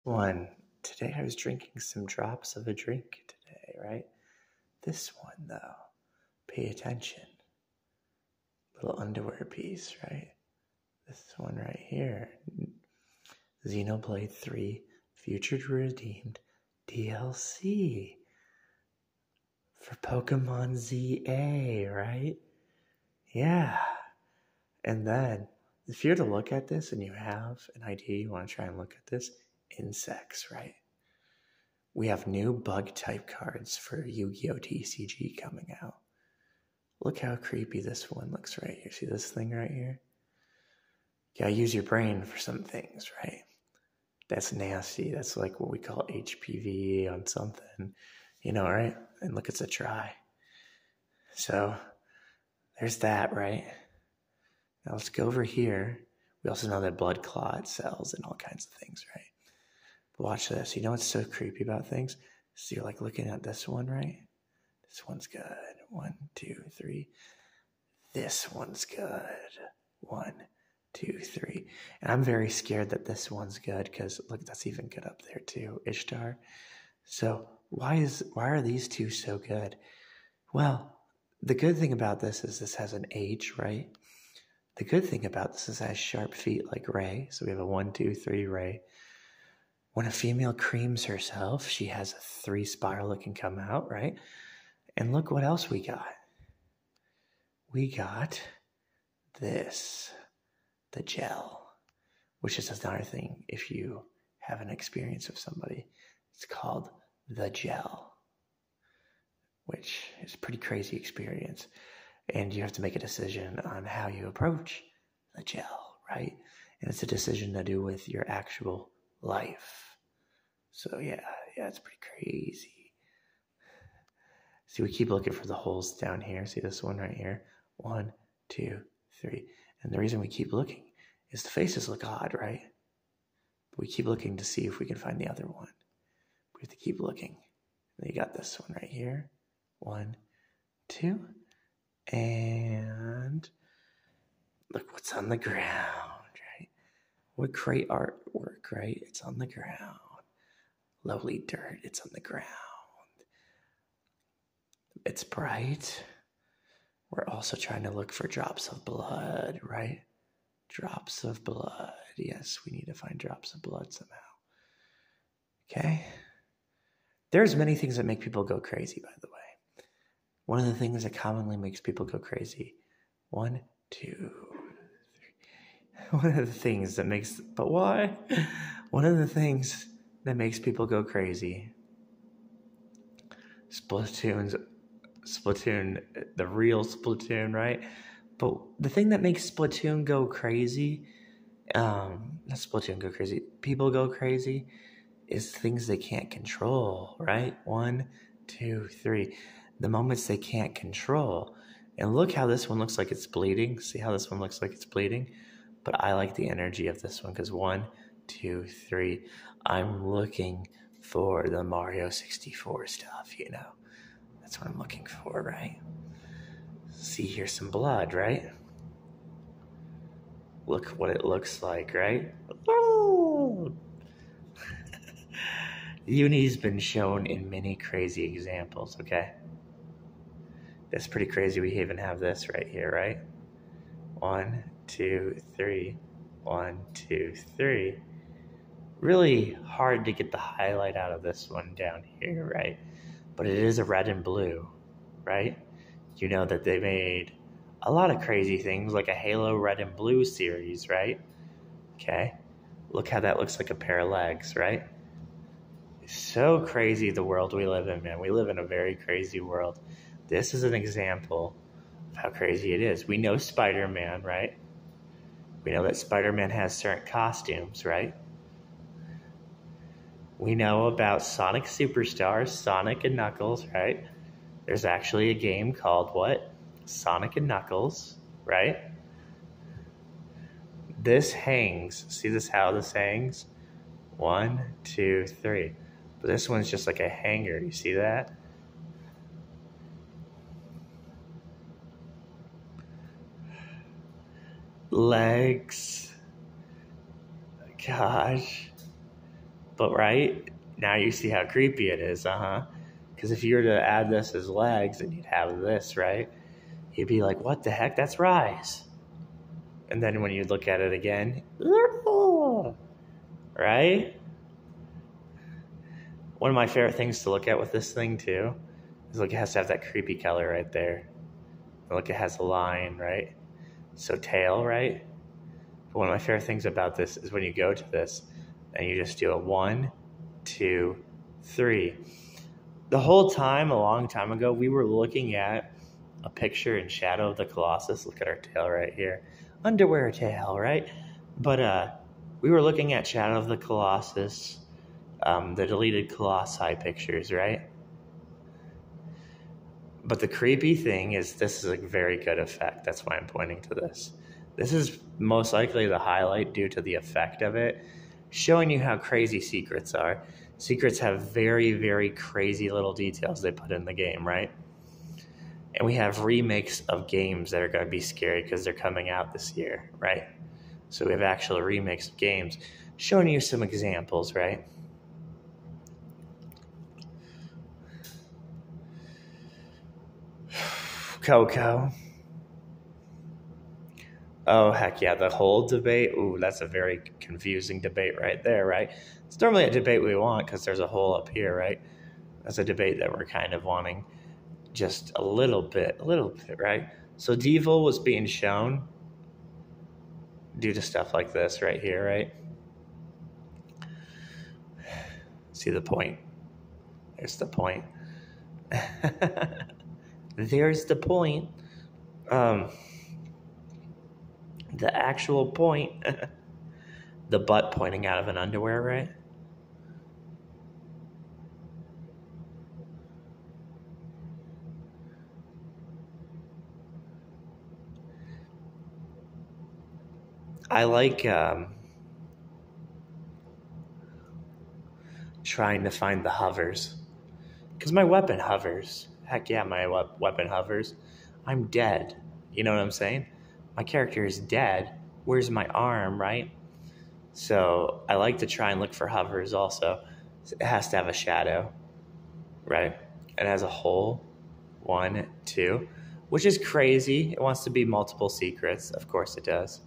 One, today I was drinking some drops of a drink today, right? This one, though, pay attention. Little underwear piece, right? This one right here. Xenoblade 3 Future Redeemed DLC for Pokemon ZA, right? Yeah. And then, if you're to look at this and you have an idea, you want to try and look at this, insects, right? We have new bug type cards for Yu-Gi-Oh! TCG coming out. Look how creepy this one looks right here. See this thing right here? You gotta use your brain for some things, right? That's nasty. That's like what we call HPV on something, right? And look, it's a try. So there's that, right? Now let's go over here. We also know that blood clot cells and all kinds of things, right? But watch this. You know what's so creepy about things? So you're like looking at this one, right? This one's good. 1, 2, 3. This one's good. 1, 2, 3. And I'm very scared that this one's good because look, that's even good up there too, Ishtar. So why are these two so good? Well, the good thing about this is this has an H, right? The good thing about this is it has sharp feet like Ray. So we have a 1, 2, 3 Ray. When a female creams herself, she has a 3 spiral that can come out, right? And look what else we got. We got this, the gel, which is another thing if you have an experience with somebody. It's called the gel, which is a pretty crazy experience. And you have to make a decision on how you approach the gel, right? And it's a decision to do with your actual life. So yeah, it's pretty crazy. See, we keep looking for the holes down here. See this one right here? 1, 2, 3. And the reason we keep looking is the faces look odd, right? But we keep looking to see if we can find the other one. We have to keep looking. And you got this one right here. 1, 2. And look what's on the ground, right? What great artwork, right? It's on the ground. Lovely dirt, it's on the ground. It's bright. We're also trying to look for drops of blood, right? Drops of blood. Yes, we need to find drops of blood somehow. Okay? There's many things that make people go crazy, by the way. One of the things that commonly makes people go crazy. 1, 2, 3. One of the things that makes, but why? One of the things that makes people go crazy. Splatoon, the real Splatoon, right? But the thing that makes Splatoon go crazy, people go crazy, is things they can't control, right? 1, 2, 3. The moments they can't control. And look how this one looks like it's bleeding. See how this one looks like it's bleeding? But I like the energy of this one because 1, 2, 3. I'm looking for the Mario 64 stuff, That's what I'm looking for, right? See, here's some blood, right? Look what it looks like, right? Oh! Uni's been shown in many crazy examples, okay? That's pretty crazy. We even have this right here, right? 1, 2, 3. 1, 2, 3. Really hard to get the highlight out of this one down here, right? But it is a red and blue, right? You know that they made a lot of crazy things like a Halo Red and Blue series, right? Okay. Look how that looks like a pair of legs, right? It's so crazy the world we live in, man. We live in a very crazy world. This is an example of how crazy it is. We know Spider-Man, right? We know that Spider-Man has certain costumes, right? We know about Sonic Superstars, Sonic and Knuckles, right? There's actually a game called what? Sonic and Knuckles, right? This hangs. See this how this hangs? 1, 2, 3. But this one's just like a hanger. You see that? Legs. Gosh. But right, now you see how creepy it is, because if you were to add this as legs, then you'd have this, right? You'd be like, what the heck? That's Rise. And then when you look at it again, right? One of my favorite things to look at with this thing, too, is look, it has to have that creepy color right there. Look, it has a line, right? So tail, right? But one of my favorite things about this is when you go to this and you just do a 1, 2, 3. The whole time, a long time ago, we were looking at a picture in Shadow of the Colossus. Look at our tail right here. Underwear tail, right? But we were looking at Shadow of the Colossus, the deleted Colossi pictures, right? But the creepy thing is this is a very good effect. That's why I'm pointing to this. This is most likely the highlight due to the effect of it, showing you how crazy secrets are. Secrets have very, very crazy little details they put in the game, right? And we have remakes of games that are going to be scary because they're coming out this year, right? So we have actual remakes of games showing you some examples, right? Coco. Oh, heck yeah, the whole debate. Ooh, that's a very confusing debate right there, right? It's normally a debate we want because there's a hole up here, right? That's a debate that we're kind of wanting just a little bit, right? So Devil was being shown due to stuff like this right here, right? See the point? There's the point. There's the point. The actual point. The butt pointing out of an underwear, right? I like trying to find the hovers. Because my weapon hovers. Heck yeah, my weapon hovers. I'm dead. You know what I'm saying? My character is dead. Where's my arm, right? So I like to try and look for hovers also. It has to have a shadow, right? It has a hole. 1, 2. Which is crazy. It wants to be multiple secrets. Of course it does.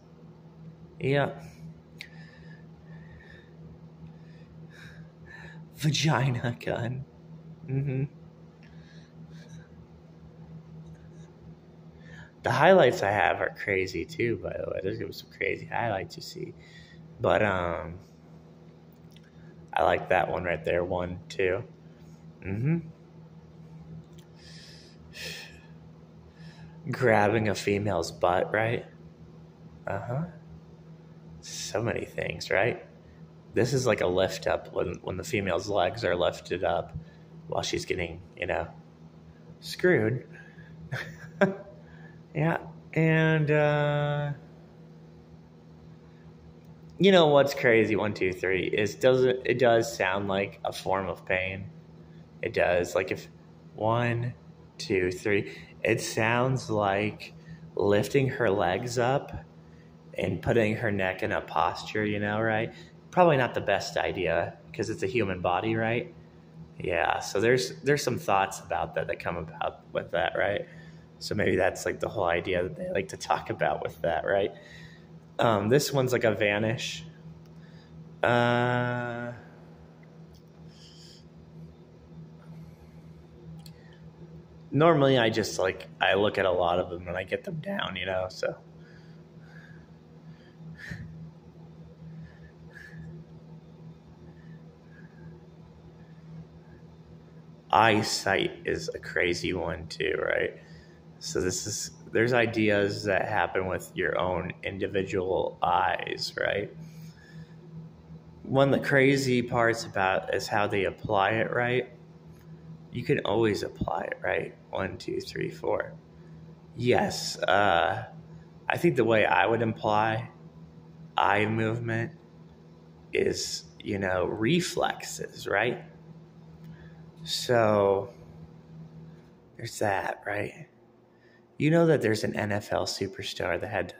Yeah. Vagina gun. Mm-hmm. The highlights I have are crazy too, by the way. There's some crazy highlights you see. But I like that one right there. 1, 2. Mm-hmm. Grabbing a female's butt, right? Uh-huh. So many things, right? This is like a lift up when the female's legs are lifted up while she's getting, screwed. Yeah. And you know what's crazy? 1, 2, 3 is it does sound like a form of pain. It does. Like if 1, 2, 3, it sounds like lifting her legs up and putting her neck in a posture, right? Probably not the best idea because it's a human body, right? Yeah, so there's some thoughts about that come about with that, right? So maybe that's like the whole idea that they like to talk about with that, right? This one's like a vanish. Normally I just I look at a lot of them and I get them down, so. Eyesight is a crazy one too, right? So there's ideas that happen with your own individual eyes, right? One of the crazy parts about is how they apply it, right? You can always apply it, right? 1, 2, 3, 4. Yes, I think the way I would imply eye movement is, reflexes, right? So there's that, right? You know that there's an NFL superstar that had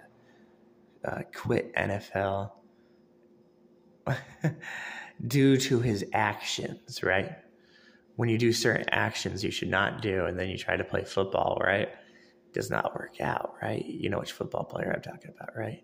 to quit NFL. due to his actions, right? When you do certain actions you should not do, and then you try to play football, right? It does not work out, right? You know which football player I'm talking about, right?